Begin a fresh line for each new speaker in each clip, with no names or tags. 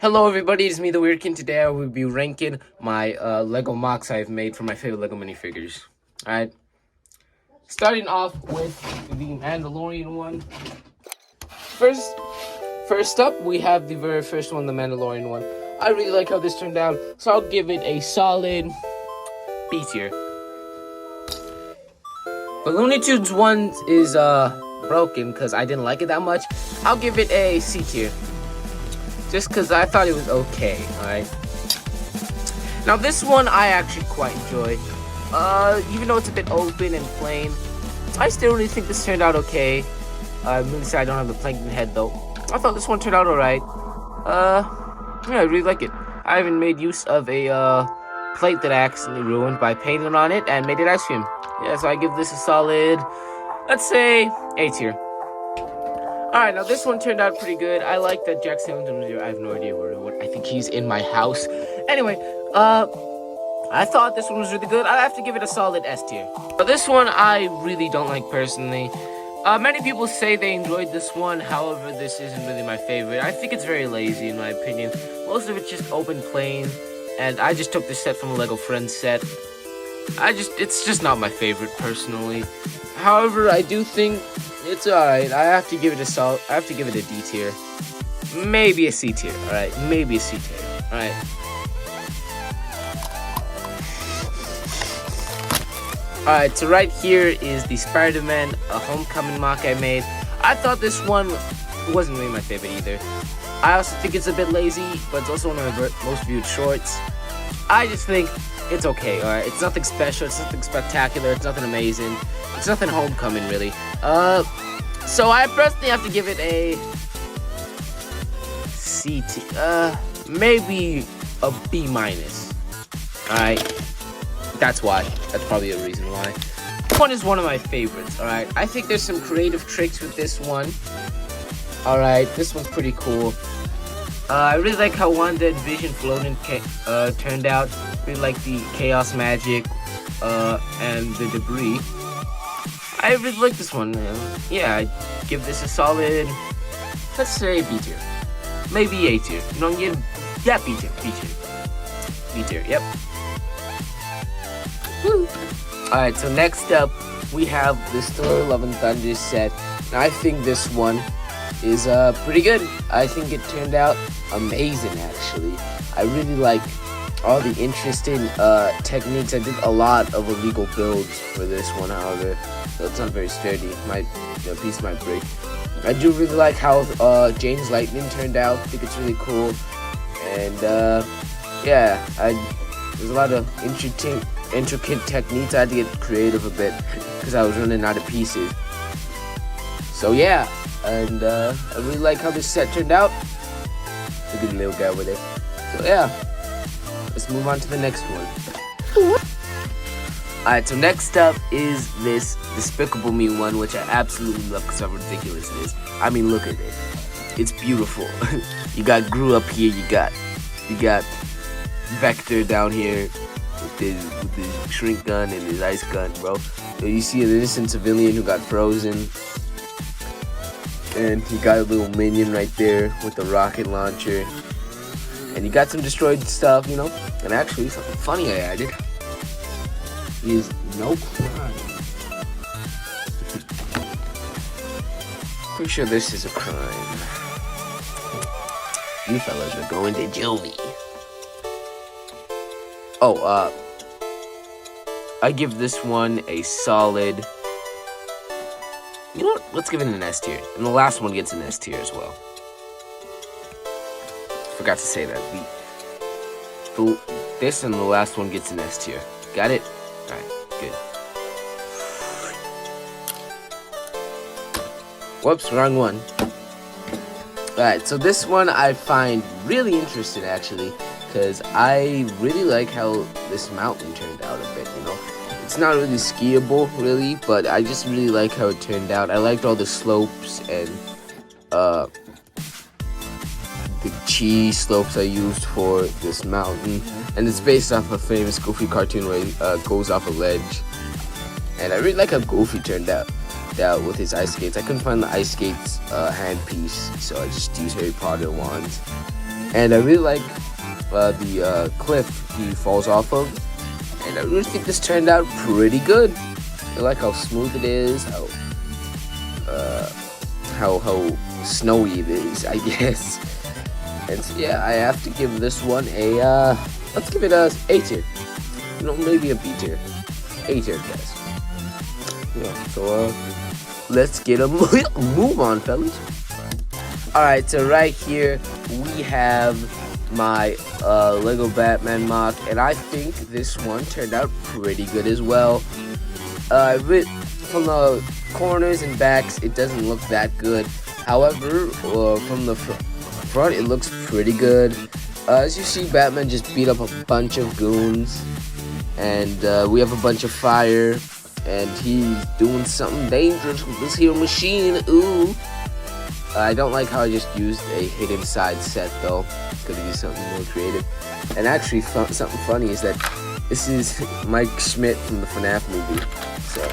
Hello everybody, it's me the Weird Kid. Today I will be ranking my Lego Mocs I've made for my favorite Lego minifigures. Alright. Starting off with the Mandalorian one. First up, we have the very first one, the Mandalorian one. I really like how this turned out, so I'll give it a solid B tier. The Looney Tunes one is broken because I didn't like it that much. I'll give it a C tier. Just because I thought it was okay, alright? Now this one I actually quite enjoy. Even though it's a bit open and plain, I still really think this turned out okay. I'm really sad I don't have the plankton head though. I thought this one turned out alright. Yeah, I really like it. I even made use of a plate that I accidentally ruined by painting on it and made it ice cream. Yeah, so I give this a solid, let's say, A tier. Alright, now this one turned out pretty good. I like that Jack Skellington was here. I have no idea where. I think he's in my house. Anyway, I thought this one was really good. I have to give it a solid S tier. But this one I really don't like personally. Many people say they enjoyed this one. However, this isn't really my favorite. I think it's very lazy in my opinion. Most of it's just open plain. And I just took this set from a Lego Friends set. It's just not my favorite personally. However, I do think it's alright. I have to give it a D tier. Maybe a C tier. Alright. Maybe a C tier. Alright. Alright, so right here is the Spider-Man Homecoming mock I made. I thought this one wasn't really my favorite either. I also think it's a bit lazy, but it's also one of my most viewed shorts. I just think it's okay, alright? It's nothing special, it's nothing spectacular, it's nothing amazing. It's nothing Homecoming, really. So I personally have to give it a C tier. Maybe a B minus. Alright. That's why. That's probably a reason why. This one is one of my favorites, alright? I think there's some creative tricks with this one. Alright, this one's pretty cool. I really like how Wanda and Vision floating turned out. Really like the chaos magic and the debris. I really like this one. Yeah, I give this a solid, let's say B tier. Maybe A tier. You know what I'm getting? Yeah, B tier. B tier, yep. Alright, so next up, we have the Thor Love and Thunder set. Now, I think this one is pretty good. I think it turned out amazing, actually. I really like all the interesting techniques. I did a lot of illegal builds for this one, however, so it's not very sturdy. The piece might break. I do really like how Jane's Lightning turned out. I think it's really cool. And yeah, there's a lot of intricate techniques. I had to get creative a bit because I was running out of pieces. So yeah, and I really like how this set turned out. Look at the little guy over there. So yeah, let's move on to the next one. Alright, so next up is this Despicable Me one, which I absolutely love because how ridiculous it is. I mean, look at it. It's beautiful. You got Gru up here, you got Vector down here with his shrink gun and his ice gun, bro. So you see an innocent civilian who got frozen. And you got a little minion right there with the rocket launcher. And you got some destroyed stuff, you know. And actually, something funny I added is no crime. Pretty sure this is a crime. You fellas are going to juvie. Oh, I give this one a solid, you know what? Let's give it an S tier. And the last one gets an S tier as well. Forgot to say that. This and the last one gets an S tier. Got it? Alright, good. Whoops, wrong one. Alright, so this one I find really interesting actually, because I really like how this mountain turned out a bit, you know. It's not really skiable, really, but I just really like how it turned out. I liked all the slopes and the cheese slopes I used for this mountain. And it's based off a famous Goofy cartoon where he goes off a ledge. And I really like how Goofy turned out with his ice skates. I couldn't find the ice skates handpiece, so I just used Harry Potter wands. And I really like the cliff he falls off of, and I really think this turned out pretty good. I like how smooth it is, how snowy it is, I guess. And so, yeah, I have to give this one a let's give it a A tier. You know, maybe a B tier. A tier, guys. Yeah. So let's get a move on, fellas. All right. So right here we have my Lego Batman mock, and I think this one turned out pretty good as well. From the corners and backs, it doesn't look that good. However, from the front, it looks pretty good. As you see, Batman just beat up a bunch of goons, and we have a bunch of fire, and he's doing something dangerous with this here machine. Ooh. I don't like how I just used a hidden side set though. Could have used something more creative. And actually, something funny is that this is Mike Schmidt from the FNAF movie. So,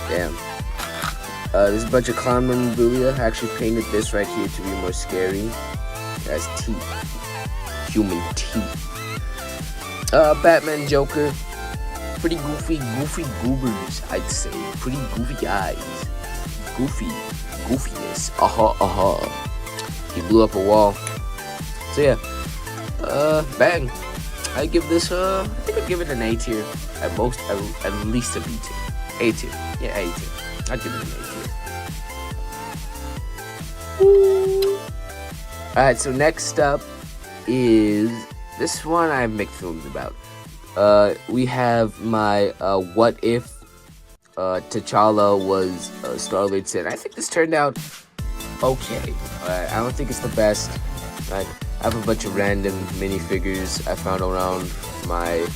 damn. There's a bunch of clown memorabilia. I actually painted this right here to be more scary. It has teeth. Human teeth. Batman Joker. Pretty goofy goobers, I'd say. Pretty goofy eyes. Goofiness. He blew up a wall. So yeah. Bang. I give this I think I'd give it an A tier. At least a B tier. A tier. Yeah, A tier. I'd give it an A tier. Alright, so next up is this one I have mixed feelings about. We have my what if T'Challa was Star-Lord said. I think this turned out okay. I don't think it's the best. I have a bunch of random minifigures I found around my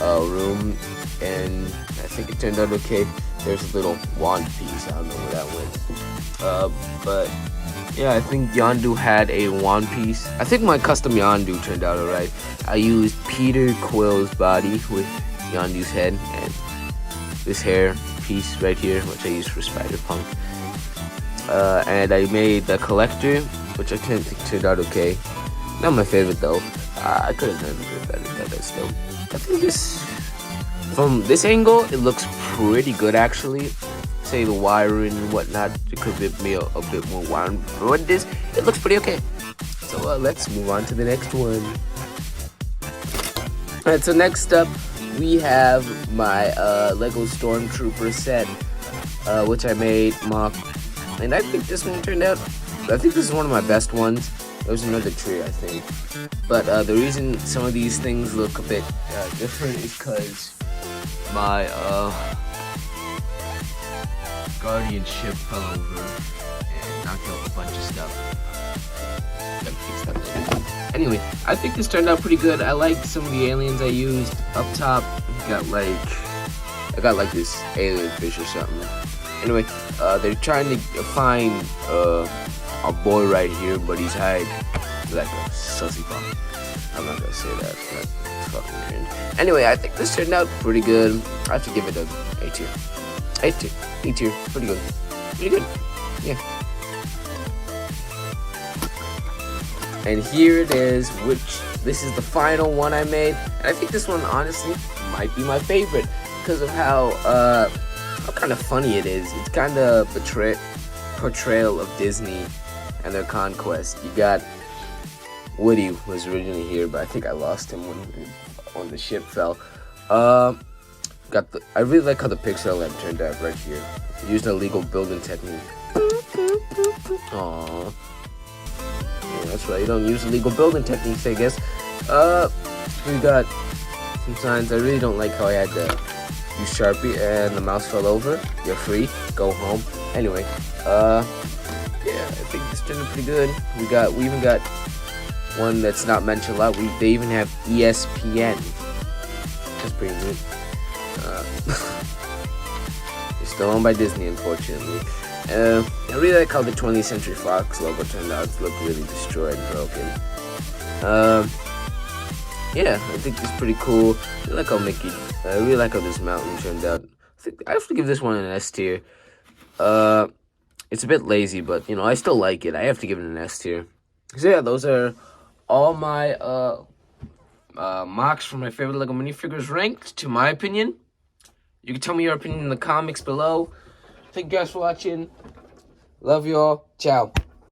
room, and I think it turned out okay. There's a little wand piece. I don't know where that went. But yeah, I think Yondu had a wand piece. I think my custom Yondu turned out alright. I used Peter Quill's body with Yondu's head and this hair piece right here, which I used for Spider-Punk. And I made the collector, which I think turned out okay. Not my favorite though. I could have done a bit better, but still. I think from this angle, it looks pretty good actually. Say the wiring and whatnot, it could be a bit more wiring. But it looks pretty okay. So let's move on to the next one. Alright, so next up, we have my Lego Stormtrooper set, which I made mock, and I think this one turned out. I think this is one of my best ones. There was another tree, I think, but the reason some of these things look a bit different is because my guardian ship fell over and knocked out a bunch of stuff. Gotta fix that later. Anyway, I think this turned out pretty good. I like some of the aliens I used. Up top, I got like this alien fish or something. Anyway, they're trying to find our boy right here, but he's hiding like a sussy bum. I'm not gonna say that. That's fucking cringe. Anyway, I think this turned out pretty good. I have to give it a A tier. A tier. B tier. Pretty good. Pretty good. Yeah. And here it is, this is the final one I made. And I think this one, honestly, might be my favorite because of how kind of funny it is. It's kind of portrayal of Disney and their conquest. You got Woody was originally here, but I think I lost him when the ship fell. I really like how the pixel lamp turned out right here. Used an illegal building technique. Aww. Yeah, that's right, you don't use illegal building techniques, I guess. We got some signs. I really don't like how I had to use Sharpie and the mouse fell over. You're free, go home. Anyway, yeah, I think this turned out pretty good. We even got one that's not mentioned a lot. They even have ESPN. That's pretty neat. It's still owned by Disney, unfortunately. I really like how the 20th Century Fox logo turned out. It looked really destroyed and broken. Yeah, I think it's pretty cool. I like how I really like how this mountain turned out. I have to give this one an S tier. It's a bit lazy, but I still like it. I have to give it an S tier. So yeah, those are all my Mocs for my favorite Lego minifigures ranked, to my opinion. You can tell me your opinion in the comics below. Thank you guys for watching. Love you all. Ciao.